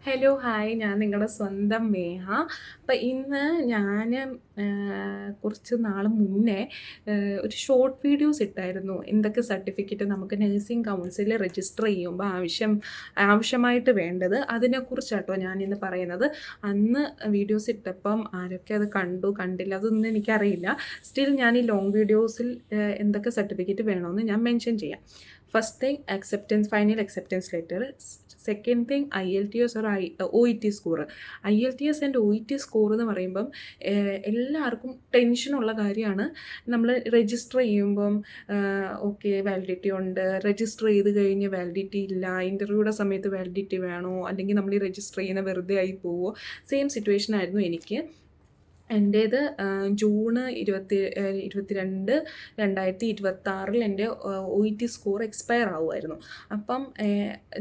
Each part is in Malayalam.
ഹലോ ഹായ് ഞാൻ നിങ്ങളുടെ സ്വന്തം മേഹ. അപ്പം ഇന്ന് ഞാൻ കുറച്ച് നാൾ മുന്നേ ഒരു ഷോർട്ട് വീഡിയോസ് ഇട്ടായിരുന്നു. എന്തൊക്കെ സർട്ടിഫിക്കറ്റ് നമുക്ക് നഴ്സിംഗ് കൗൺസിലിൽ രജിസ്റ്റർ ചെയ്യുമ്പോൾ ആവശ്യമായിട്ട് വേണ്ടത് അതിനെക്കുറിച്ചാട്ടോ ഞാനിന്ന് പറയുന്നത്. അന്ന് വീഡിയോസ് ഇട്ടപ്പം ആരൊക്കെ അത് കണ്ടു കണ്ടില്ല അതൊന്നും എനിക്കറിയില്ല. സ്റ്റിൽ ഞാൻ ഈ ലോങ് വീഡിയോസിൽ എന്തൊക്കെ സർട്ടിഫിക്കറ്റ് വേണമെന്ന് ഞാൻ മെൻഷൻ ചെയ്യാം. First thing final acceptance letter. Second thing IELTS or OET score. IELTS and OET score എന്ന് പറയുമ്പം എല്ലാവർക്കും ടെൻഷനുള്ള കാര്യമാണ്. നമ്മൾ രജിസ്റ്റർ ചെയ്യുമ്പം ഓക്കെ വാലിഡിറ്റി ഉണ്ട്, രജിസ്റ്റർ ചെയ്ത് കഴിഞ്ഞ് വാലിഡിറ്റി ഇല്ല, ഇൻ്റർവ്യൂയുടെ സമയത്ത് വാലിഡിറ്റി വേണോ, അല്ലെങ്കിൽ നമ്മൾ ഈ രജിസ്റ്റർ ചെയ്യുന്ന വെറുതെ ആയി പോവോ. സെയിം സിറ്റുവേഷൻ ആയിരുന്നു എനിക്ക്. എൻ്റേത് ജൂൺ 22 2026 എൻ്റെ OET സ്കോർ എക്സ്പയർ ആവുമായിരുന്നു. അപ്പം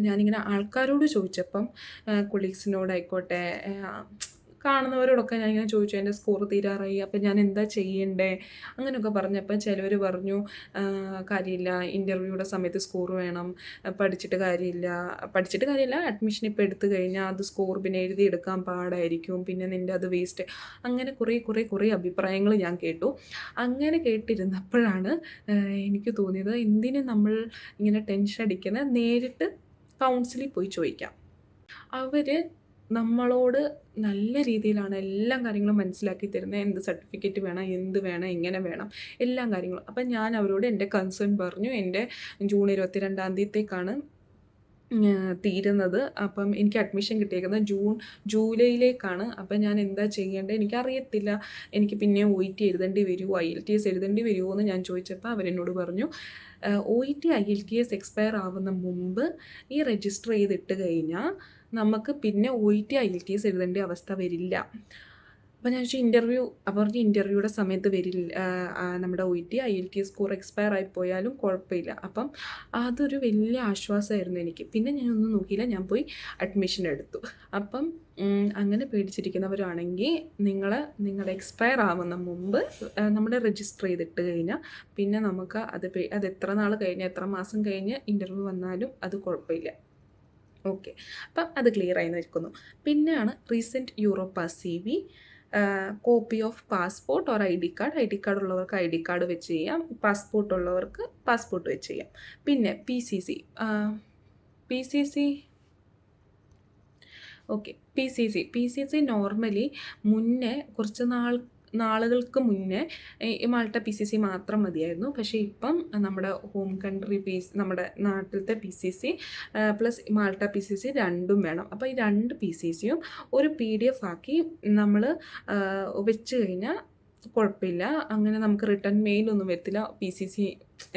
ഞാനിങ്ങനെ ആൾക്കാരോട് ചോദിച്ചപ്പം കൊളീഗ്സിനോടായിക്കോട്ടെ കാണുന്നവരോടൊക്കെ ഞാനിങ്ങനെ ചോദിച്ചു എൻ്റെ സ്കോർ തീരാറായി, അപ്പം ഞാൻ എന്താ ചെയ്യണ്ടേ അങ്ങനെയൊക്കെ പറഞ്ഞപ്പോൾ ചിലവർ പറഞ്ഞു കാര്യമില്ല, ഇൻ്റർവ്യൂയുടെ സമയത്ത് സ്കോർ വേണം, പഠിച്ചിട്ട് കാര്യമില്ല അഡ്മിഷൻ ഇപ്പോൾ എടുത്തു കഴിഞ്ഞാൽ അത് സ്കോർ പിന്നെ എഴുതിയെടുക്കാൻ പാടായിരിക്കും, പിന്നെ നിൻ്റെ അത് വേസ്റ്റ്, അങ്ങനെ കുറേ അഭിപ്രായങ്ങൾ ഞാൻ കേട്ടു. അങ്ങനെ കേട്ടിരുന്നപ്പോഴാണ് എനിക്ക് തോന്നിയത് എന്തിന് നമ്മൾ ഇങ്ങനെ ടെൻഷൻ അടിക്കുന്നത്, നേരിട്ട് കൗൺസിലിൽ പോയി ചോദിക്കാം. അവർ നമ്മളോട് നല്ല രീതിയിലാണ് എല്ലാ കാര്യങ്ങളും മനസ്സിലാക്കി തരുന്നത്. എന്ത് സർട്ടിഫിക്കറ്റ് വേണം, എന്ത് വേണം, എങ്ങനെ വേണം, എല്ലാ കാര്യങ്ങളും. അപ്പം ഞാൻ അവരോട് എൻ്റെ കൺസേൺ പറഞ്ഞു. എൻ്റെ ജൂൺ 22 തീരുന്നത്. അപ്പം എനിക്ക് അഡ്മിഷൻ കിട്ടിയേക്കുന്നത് ജൂലൈയിലേക്കാണ്. അപ്പം ഞാൻ എന്താ ചെയ്യേണ്ടത് എനിക്കറിയത്തില്ല. എനിക്ക് പിന്നെ OET എഴുതേണ്ടി വരുമോ, IELTS എഴുതേണ്ടി വരുമോ എന്ന് ഞാൻ ചോദിച്ചപ്പോൾ അവരെന്നോട് പറഞ്ഞു OET IELTS എക്സ്പയർ ആവുന്ന മുമ്പ് ഈ രജിസ്റ്റർ ചെയ്തിട്ട് കഴിഞ്ഞാൽ നമുക്ക് പിന്നെ OET IELTS എഴുതേണ്ട അവസ്ഥ വരില്ല. അപ്പോൾ ഞാൻ ചോദിച്ചു പറഞ്ഞ് ഇൻ്റർവ്യൂയുടെ സമയത്ത് വരില്ല, നമ്മുടെ OET IELTS സ്കോർ എക്സ്പയർ ആയിപ്പോയാലും കുഴപ്പമില്ല. അപ്പം അതൊരു വലിയ ആശ്വാസമായിരുന്നു എനിക്ക്. പിന്നെ ഞാനൊന്നും നോക്കിയില്ല, ഞാൻ പോയി അഡ്മിഷൻ എടുത്തു. അപ്പം അങ്ങനെ പേടിച്ചിരിക്കുന്നവരാണെങ്കിൽ നിങ്ങൾ എക്സ്പയർ ആവുന്ന മുമ്പ് നമ്മൾ രജിസ്റ്റർ ചെയ്തിട്ട് കഴിഞ്ഞാൽ പിന്നെ നമുക്ക് അത് എത്ര നാൾ കഴിഞ്ഞ് എത്ര മാസം കഴിഞ്ഞ് ഇൻ്റർവ്യൂ വന്നാലും അത് കുഴപ്പമില്ല. ഓക്കെ, അപ്പം അത് ക്ലിയർ ആയി നിൽക്കുന്നു. പിന്നെയാണ് recent Europass CV, copy of passport or ID card ഉള്ളവർക്ക് ID കാർഡ് വെച്ച് ചെയ്യാം, പാസ്പോർട്ട് ഉള്ളവർക്ക് പാസ്പോർട്ട് വെച്ച് ചെയ്യാം. പിന്നെ PCC ഓക്കെ, PCC നോർമലി മുന്നേ കുറച്ച് നാളുകൾക്ക് മുന്നേ ഈ മാൾട്ട PCC മാത്രം മതിയായിരുന്നു. പക്ഷേ ഇപ്പം നമ്മുടെ ഹോം കൺട്രി നമ്മുടെ നാട്ടിലത്തെ PCC പ്ലസ് മാൾട്ട PCC രണ്ടും വേണം. അപ്പോൾ ഈ രണ്ട് PCCയും ഒരു PDF ആക്കി നമ്മൾ വെച്ച് കഴിഞ്ഞാൽ കുഴപ്പമില്ല. അങ്ങനെ നമുക്ക് റിട്ടേൺ മെയിലൊന്നും വരത്തില്ല PCC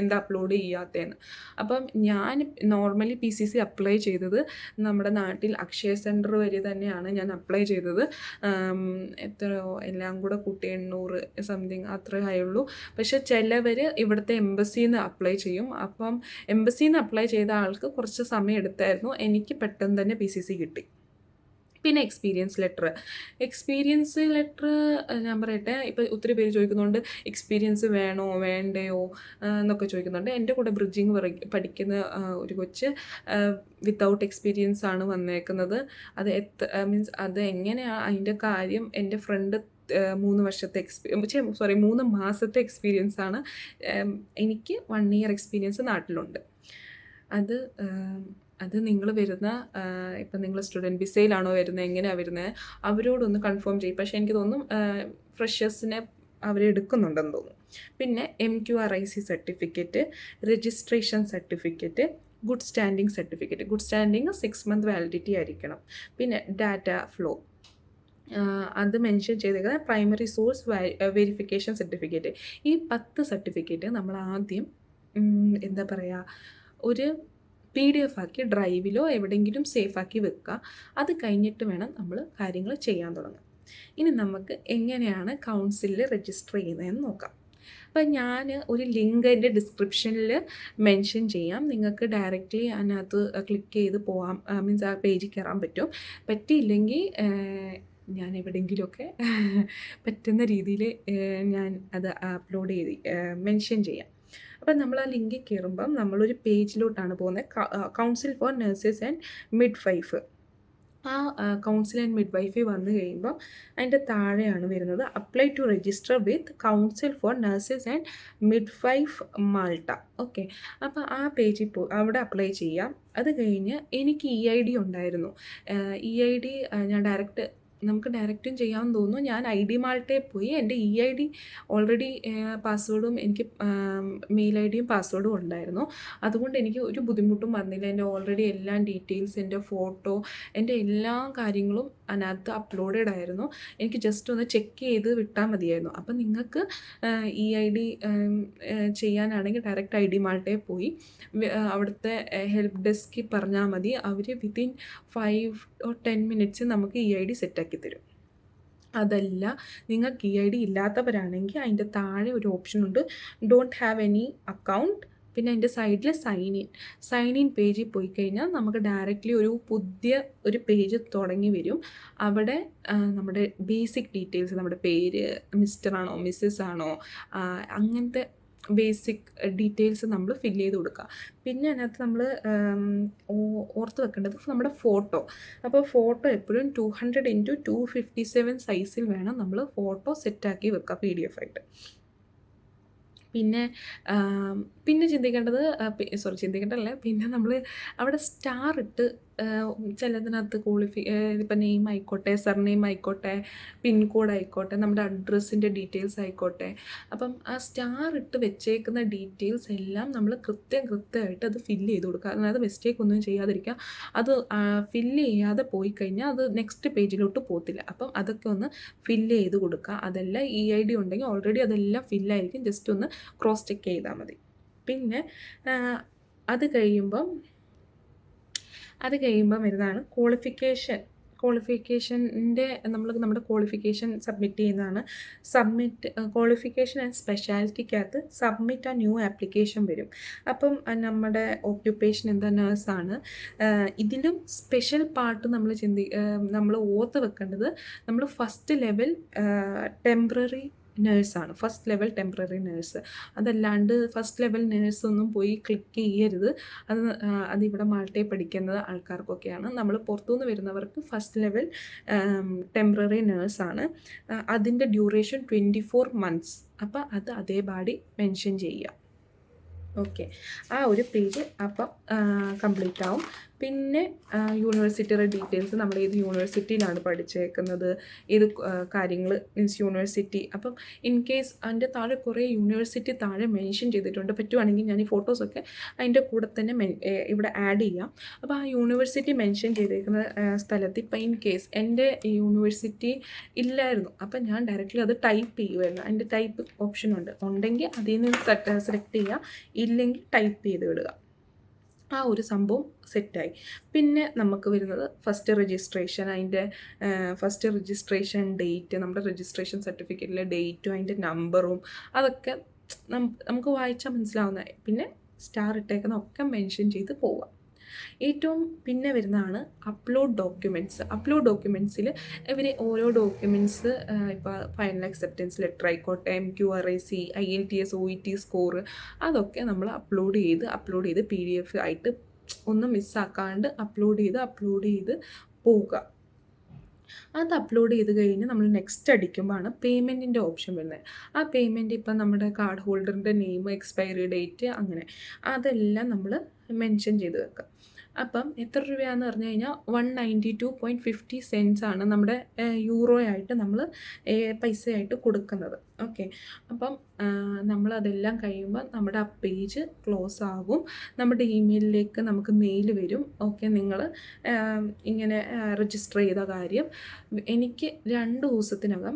എന്താ അപ്ലോഡ് ചെയ്യാത്തതെന്ന്. അപ്പം ഞാൻ നോർമലി PCC അപ്ലൈ ചെയ്തത് നമ്മുടെ നാട്ടിൽ അക്ഷയ സെൻറ്റർ വഴി തന്നെയാണ് ഞാൻ അപ്ലൈ ചെയ്തത്. എത്രയോ എല്ലാം കൂടെ കൂട്ടി 800 സംതിങ് അത്രേ ആയുള്ളൂ. പക്ഷേ ചിലവർ ഇവിടുത്തെ എംബസിയിൽ നിന്ന് അപ്ലൈ ചെയ്യും. അപ്പം എംബസിയിൽ നിന്ന് അപ്ലൈ ചെയ്ത ആൾക്ക് കുറച്ച് സമയം എടുത്തായിരുന്നു. എനിക്ക് പെട്ടെന്ന് തന്നെ PCC കിട്ടി. പിന്നെ എക്സ്പീരിയൻസ് ലെറ്റർ ഞാൻ പറയട്ടെ, ഇപ്പോൾ ഒത്തിരി പേര് ചോദിക്കുന്നുണ്ട് എക്സ്പീരിയൻസ് വേണോ വേണ്ടയോ എന്നൊക്കെ ചോദിക്കുന്നുണ്ട്. എൻ്റെ കൂടെ ബ്രിഡ്ജിങ് പഠിക്കുന്ന ഒരു കൊച്ച് വിത്തൗട്ട് എക്സ്പീരിയൻസ് ആണ് വന്നേക്കുന്നത്. അത് മീൻസ് അത് എങ്ങനെയാണ് അതിൻ്റെ കാര്യം, എൻ്റെ ഫ്രണ്ട് 3 വർഷത്തെ 3 മാസത്തെ എക്സ്പീരിയൻസ് ആണ്. എനിക്ക് 1 ഇയർ എക്സ്പീരിയൻസ് നാട്ടിലുണ്ട്. അത് നിങ്ങൾ വരുന്ന ഇപ്പം നിങ്ങൾ സ്റ്റുഡൻറ്റ് വിസയിലാണോ വരുന്നത്, എങ്ങനെയാണ് വരുന്നത്, അവരോടൊന്ന് കൺഫേം ചെയ്യും. പക്ഷേ എനിക്ക് തോന്നും ഫ്രഷേഴ്സിനെ അവരെടുക്കുന്നുണ്ടെന്ന് തോന്നുന്നു. പിന്നെ MQRIC certificate, registration certificate, good standing 6 month validity ആയിരിക്കണം. പിന്നെ ഡാറ്റ ഫ്ലോ അത് മെൻഷൻ ചെയ്തേക്കുന്നത് പ്രൈമറി സോഴ്സ് വെരിഫിക്കേഷൻ സർട്ടിഫിക്കറ്റ്. ഈ 10 സർട്ടിഫിക്കറ്റ് നമ്മൾ ആദ്യം എന്താ പറയുക, ഒരു PDF ആക്കി ഡ്രൈവിലോ എവിടെയെങ്കിലും സേഫാക്കി വെക്കുക. അത് കഴിഞ്ഞിട്ട് വേണം നമ്മൾ കാര്യങ്ങൾ ചെയ്യാൻ തുടങ്ങാം. ഇനി നമുക്ക് എങ്ങനെയാണ് കൗൺസിലിൽ രജിസ്റ്റർ ചെയ്യുന്നതെന്ന് നോക്കാം. അപ്പം ഞാൻ ഒരു ലിങ്ക് എൻ്റെ ഡിസ്ക്രിപ്ഷനിൽ മെൻഷൻ ചെയ്യാം. നിങ്ങൾക്ക് ഡയറക്റ്റ്ലി അതിനകത്ത് ക്ലിക്ക് ചെയ്ത് പോകാം, മീൻസ് ആ പേജിൽ കയറാൻ പറ്റും. പറ്റിയില്ലെങ്കിൽ ഞാൻ എവിടെയെങ്കിലുമൊക്കെ പറ്റുന്ന രീതിയിൽ ഞാൻ അത് അപ്ലോഡ് ചെയ്ത് മെൻഷൻ ചെയ്യാം. അപ്പം നമ്മൾ ആ ലിങ്കിൽ കയറുമ്പം നമ്മളൊരു പേജിലോട്ടാണ് പോകുന്നത്. Council for nurses and midwife. ആ കൗൺസിൽ ആൻഡ് മിഡ്വൈഫറി വന്നു കഴിയുമ്പം അതിൻ്റെ താഴെയാണ് വരുന്നത് apply to register with council for nurses and midwife Malta. Okay, അപ്പോൾ ആ പേജിൽ അവിടെ അപ്ലൈ ചെയ്യാം. അത് കഴിഞ്ഞ് എനിക്ക് EID ഉണ്ടായിരുന്നു. EID ഞാൻ നമുക്ക് ഡയറക്റ്റും ചെയ്യാമെന്ന് തോന്നുന്നു. ഞാൻ ID മാൾട്ടയിൽ പോയി എൻ്റെ EID ഓൾറെഡി പാസ്വേഡും എനിക്ക് മെയിൽ ഐഡിയും പാസ്വേഡും ഉണ്ടായിരുന്നു. അതുകൊണ്ട് എനിക്ക് ഒരു ബുദ്ധിമുട്ടും വന്നില്ല. എൻ്റെ ഓൾറെഡി എല്ലാ ഡീറ്റെയിൽസ്, എൻ്റെ ഫോട്ടോ, എൻ്റെ എല്ലാ കാര്യങ്ങളും അതിനകത്ത് അപ്ലോഡഡ് ആയിരുന്നു. എനിക്ക് ജസ്റ്റ് ഒന്ന് ചെക്ക് ചെയ്ത് വിട്ടാൽ മതിയായിരുന്നു. അപ്പം നിങ്ങൾക്ക് EID ചെയ്യാനാണെങ്കിൽ ഡയറക്റ്റ് ID മാൾട്ടയിൽ പോയി അവിടുത്തെ ഹെൽപ്പ് ഡെസ്കിൽ പറഞ്ഞാൽ മതി. അവർ വിത്തിൻ 5 or 10 മിനിറ്റ്സ് നമുക്ക് EID സെറ്റാക്കി തരും. അതല്ല, നിങ്ങൾക്ക് EID ഇല്ലാത്തവരാണെങ്കിൽ അതിൻ്റെ താഴെ ഒരു ഓപ്ഷൻ ഉണ്ട്, ഡോണ്ട് ഹാവ് എനി അക്കൗണ്ട്. പിന്നെ അതിൻ്റെ സൈഡിൽ സൈൻ ഇൻ പേജിൽ പോയി കഴിഞ്ഞാൽ നമുക്ക് ഡയറക്റ്റ്ലി പുതിയ ഒരു പേജ് തുടങ്ങി വരും. അവിടെ നമ്മുടെ ബേസിക് ഡീറ്റെയിൽസ്, നമ്മുടെ പേര്, മിസ്റ്റർ ആണോ മിസ്സസ് ആണോ, അങ്ങനത്തെ ബേസിക് ഡീറ്റെയിൽസ് നമ്മൾ ഫില്ല് ചെയ്ത് കൊടുക്കുക. പിന്നെ അതിനകത്ത് നമ്മൾ ഓർത്ത് വെക്കേണ്ടത് നമ്മുടെ ഫോട്ടോ. അപ്പോൾ ഫോട്ടോ എപ്പോഴും 200x257 സൈസിൽ വേണം നമ്മൾ ഫോട്ടോ സെറ്റാക്കി വെക്കുക PDF ആയിട്ട്. പിന്നെ ചിന്തിക്കേണ്ടത് പിന്നെ നമ്മൾ അവിടെ സ്റ്റാർ ഇട്ട് ചിലതിനകത്ത് ഇപ്പം നെയിം ആയിക്കോട്ടെ, സർനെയിം ആയിക്കോട്ടെ, പിൻകോഡ് ആയിക്കോട്ടെ, നമ്മുടെ അഡ്രസ്സിൻ്റെ ഡീറ്റെയിൽസ് ആയിക്കോട്ടെ, അപ്പം ആ സ്റ്റാർ ഇട്ട് വെച്ചേക്കുന്ന ഡീറ്റെയിൽസ് എല്ലാം നമ്മൾ കൃത്യമായിട്ട് അത് ഫില്ല് ചെയ്ത് കൊടുക്കുക. അതായത് മിസ്റ്റേക്ക് ഒന്നും ചെയ്യാതിരിക്കുക. അത് ഫില്ല് ചെയ്യാതെ പോയി കഴിഞ്ഞാൽ അത് നെക്സ്റ്റ് പേജിലോട്ട് പോകത്തില്ല. അപ്പം അതൊക്കെ ഒന്ന് ഫില്ല് ചെയ്ത് കൊടുക്കുക. അതെല്ലാം EID ഉണ്ടെങ്കിൽ ഓൾറെഡി അതെല്ലാം ഫില്ലായിരിക്കും. ജസ്റ്റ് ഒന്ന് ക്രോസ് ചെക്ക് ചെയ്താൽ മതി. പിന്നെ അത് കഴിയുമ്പം വരുന്നതാണ് ക്വാളിഫിക്കേഷൻ്റെ നമ്മുടെ ക്വാളിഫിക്കേഷൻ സബ്മിറ്റ് ചെയ്യുന്നതാണ്. ക്വാളിഫിക്കേഷൻ ആൻഡ് സ്പെഷ്യാലിറ്റിക്കകത്ത് സബ്മിറ്റ് ആ ന്യൂ ആപ്ലിക്കേഷൻ വരും. അപ്പം നമ്മുടെ ഓക്യുപ്പേഷൻ എന്താ, നേഴ്സാണ്. ഇതിലും സ്പെഷ്യൽ പാർട്ട് നമ്മൾ ഓർത്ത് വെക്കേണ്ടത്, നമ്മൾ ഫസ്റ്റ് ലെവൽ ടെമ്പററി നേഴ്സാണ്. First level temporary nurse. അതല്ലാണ്ട് ഫസ്റ്റ് ലെവൽ നേഴ്സൊന്നും പോയി ക്ലിക്ക് ചെയ്യരുത്. അതിവിടെ മാൾട്ടയിൽ പഠിക്കുന്ന ആൾക്കാർക്കൊക്കെയാണ്. നമ്മൾ പുറത്തുനിന്ന് വരുന്നവർക്ക് ഫസ്റ്റ് ലെവൽ ടെമ്പററി നേഴ്സാണ്. അതിൻ്റെ ഡ്യൂറേഷൻ 24 months. അപ്പോൾ അത് അതേപാടി മെൻഷൻ ചെയ്യുക. ഓക്കെ, ആ ഒരു പേജ് അപ്പം കംപ്ലീറ്റ് ആവും. പിന്നെ യൂണിവേഴ്സിറ്റിയുടെ ഡീറ്റെയിൽസ്, നമ്മൾ ഏത് യൂണിവേഴ്സിറ്റിയിലാണ് പഠിച്ചേക്കുന്നത്, ഏത് കാര്യങ്ങൾ, മീൻസ് യൂണിവേഴ്സിറ്റി. അപ്പം ഇൻ കേസ് അതിൻ്റെ താഴെ കുറേ യൂണിവേഴ്സിറ്റി താഴെ മെൻഷൻ ചെയ്തിട്ടുണ്ട്. പറ്റുവാണെങ്കിൽ ഞാൻ ഈ ഫോട്ടോസൊക്കെ അതിൻ്റെ കൂടെ തന്നെ ഇവിടെ ആഡ് ചെയ്യാം. അപ്പോൾ ആ യൂണിവേഴ്സിറ്റി മെൻഷൻ ചെയ്തേക്കുന്ന സ്ഥലത്ത് ഇപ്പം ഇൻ കേസ് എൻ്റെ യൂണിവേഴ്സിറ്റി ഇല്ലായിരുന്നു, അപ്പം ഞാൻ ഡയറക്റ്റ്ലി അത് ടൈപ്പ് ചെയ്യുമായിരുന്നു. അതിൻ്റെ ടൈപ്പ് ഓപ്ഷൻ ഉണ്ടെങ്കിൽ അതിൽ നിന്ന് സെലക്ട് ചെയ്യുക, ഇല്ലെങ്കിൽ ടൈപ്പ് ചെയ്ത് വിടുക. ആ ഒരു സംഭവം സെറ്റായി. പിന്നെ നമുക്ക് വരുന്നത് ഫസ്റ്റ് രജിസ്ട്രേഷൻ. അതിൻ്റെ ഫസ്റ്റ് രജിസ്ട്രേഷൻ ഡേറ്റ്, നമ്മുടെ രജിസ്ട്രേഷൻ സർട്ടിഫിക്കറ്റിലെ ഡേറ്റും അതിൻ്റെ നമ്പറും അതൊക്കെ നമുക്ക് വായിച്ചാൽ മനസ്സിലാവുന്നതായി. പിന്നെ സ്റ്റാർ ഇട്ടേക്കുന്ന ഒക്കെ മെൻഷൻ ചെയ്ത് പോവുക. ഏറ്റവും പിന്നെ വരുന്നതാണ് അപ്ലോഡ് ഡോക്യുമെൻറ്റ്സിൽ ഇവർ ഓരോ ഡോക്യുമെൻറ്റ്സ്, ഇപ്പോൾ ഫൈനൽ അക്സെപ്റ്റൻസ് ലെറ്റർ ആയിക്കോട്ടെ, MQRAC, IELTS, OET സ്കോർ, അതൊക്കെ നമ്മൾ അപ്ലോഡ് ചെയ്ത് PDF ആയിട്ട് ഒന്നും മിസ്സാക്കാണ്ട് അപ്ലോഡ് ചെയ്ത് പോവുക. അത് അപ്ലോഡ് ചെയ്ത് കഴിഞ്ഞ് നമ്മൾ നെക്സ്റ്റ് അടിക്കുമ്പോഴാണ് പേയ്മെൻറ്റിൻ്റെ ഓപ്ഷൻ വരുന്നത്. ആ പേയ്മെൻറ്റ് ഇപ്പം നമ്മുടെ കാർഡ് ഹോൾഡറിൻ്റെ നെയിം, എക്സ്പയറി ഡേറ്റ്, അങ്ങനെ അതെല്ലാം നമ്മൾ മെൻഷൻ ചെയ്ത് വെക്കുക. അപ്പം എത്ര രൂപയാണെന്ന് പറഞ്ഞു കഴിഞ്ഞാൽ 192.50 ആണ് നമ്മുടെ യൂറോയായിട്ട് നമ്മൾ പൈസയായിട്ട് കൊടുക്കുന്നത്. ഓക്കെ, അപ്പം നമ്മളതെല്ലാം കഴിയുമ്പോൾ നമ്മുടെ ആ പേജ് ക്ലോസ് ആകും. നമ്മുടെ ഇമെയിലിലേക്ക് നമുക്ക് മെയിൽ വരും. ഓക്കെ, നിങ്ങൾ ഇങ്ങനെ രജിസ്റ്റർ ചെയ്ത കാര്യം. എനിക്ക് 2 ദിവസത്തിനകം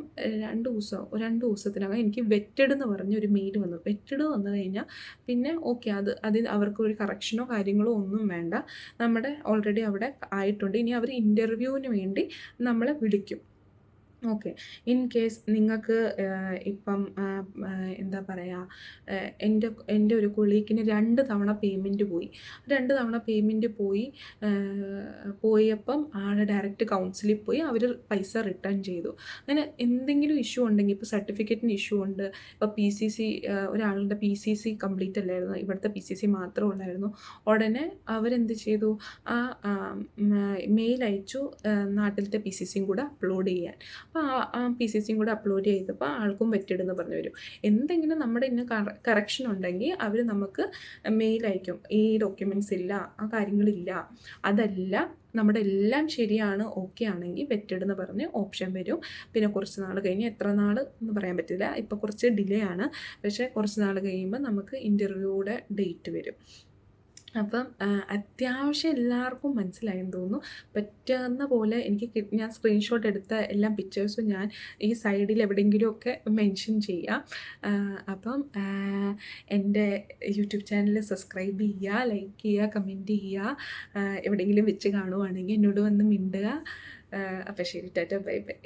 എനിക്ക് വെറ്റഡ് എന്ന് പറഞ്ഞൊരു മെയിൽ വന്നു. വെറ്റഡ് വന്നു കഴിഞ്ഞാൽ പിന്നെ ഓക്കെ, അതിന് അവർക്കൊരു കറക്ഷനോ കാര്യങ്ങളോ ഒന്നും വേണ്ട. നമ്മുടെ ഓൾറെഡി അവിടെ ആയിട്ടുണ്ട്. ഇനി അവർ ഇൻ്റർവ്യൂവിന് വേണ്ടി നമ്മളെ വിളിക്കും. ഓക്കെ. ഇൻ കേസ് നിങ്ങൾക്ക് ഇപ്പം എന്താ പറയുക, എൻ്റെ ഒരു കൊളീഗിന് 2 തവണ പേയ്മെൻറ്റ് പോയി. 2 തവണ പേയ്മെൻറ്റ് പോയി. പോയപ്പം ആൾ ഡയറക്റ്റ് കൗൺസിലിൽ പോയി. അവർ പൈസ റിട്ടേൺ ചെയ്തു. അങ്ങനെ എന്തെങ്കിലും ഇഷ്യൂ ഉണ്ടെങ്കിൽ, ഇപ്പോൾ സർട്ടിഫിക്കറ്റിന് ഇഷ്യൂ ഉണ്ട്, ഇപ്പോൾ PCC ഒരാളുടെ PCC കംപ്ലീറ്റ് അല്ലായിരുന്നു, ഇവിടുത്തെ PCC മാത്രമേ ഉള്ളായിരുന്നു. ഉടനെ അവരെന്ത് ചെയ്തു, ആ മെയിൽ അയച്ചു നാട്ടിലത്തെ PCCയും കൂടെ അപ്ലോഡ് ചെയ്യാൻ. അപ്പോൾ ആ PCCയും കൂടെ അപ്ലോഡ് ചെയ്തപ്പോൾ ആൾക്കും പറ്റിയിടുന്ന് പറഞ്ഞു വരും. എന്തെങ്കിലും നമ്മുടെ ഇന്ന കറക്ഷൻ ഉണ്ടെങ്കിൽ അവർ നമുക്ക് മെയിൽ അയക്കും. ഈ ഡോക്യുമെൻറ്റ്സ് ഇല്ല, ആ കാര്യങ്ങളില്ല, അതല്ല നമ്മുടെ എല്ലാം ശരിയാണ്, ഓക്കെ ആണെങ്കിൽ വെറ്റിടുന്ന് പറഞ്ഞ് ഓപ്ഷൻ വരും. പിന്നെ കുറച്ച് നാൾ കഴിഞ്ഞ്, എത്ര നാൾ എന്ന് പറയാൻ പറ്റില്ല, ഇപ്പോൾ കുറച്ച് ഡിലേ ആണ്, പക്ഷേ കുറച്ച് നാൾ കഴിയുമ്പോൾ നമുക്ക് ഇൻ്റർവ്യൂയുടെ ഡേറ്റ് വരും. അപ്പം അത്യാവശ്യം എല്ലാവർക്കും മനസ്സിലായെന്ന് തോന്നുന്നു. പറ്റുന്ന പോലെ എനിക്ക് ഞാൻ സ്ക്രീൻഷോട്ട് എടുത്ത എല്ലാ പിക്ചേഴ്സും ഞാൻ ഈ സൈഡിൽ എവിടെയെങ്കിലുമൊക്കെ മെൻഷൻ ചെയ്യാം. അപ്പം എൻ്റെ യൂട്യൂബ് ചാനൽ സബ്സ്ക്രൈബ് ചെയ്യുക, ലൈക്ക് ചെയ്യുക, കമൻറ്റ് ചെയ്യുക. എവിടെയെങ്കിലും വെച്ച് കാണുവാണെങ്കിൽ എന്നോട് വന്ന് മിണ്ടുക. അപ്പം ശരി, ടാറ്റ, ബൈ ബൈ.